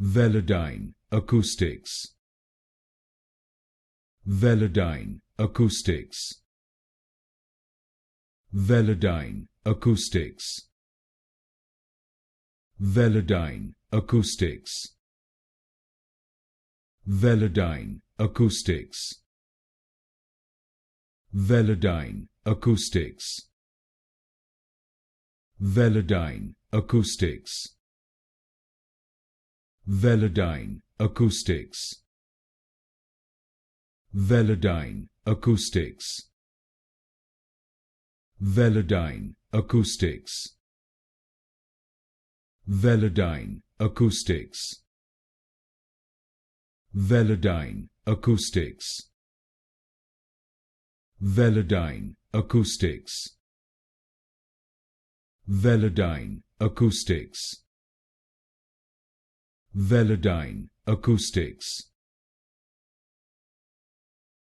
Velodyne Acoustics. Velodyne Acoustics. Velodyne Acoustics. Velodyne Acoustics. Velodyne Acoustics. Velodyne Acoustics. Velodyne Acoustics. Velodyne Acoustics. Velodyne Acoustics. Velodyne Acoustics. Velodyne Acoustics. Velodyne Acoustics. Velodyne Acoustics. Velodyne Acoustics. Velodyne Acoustics.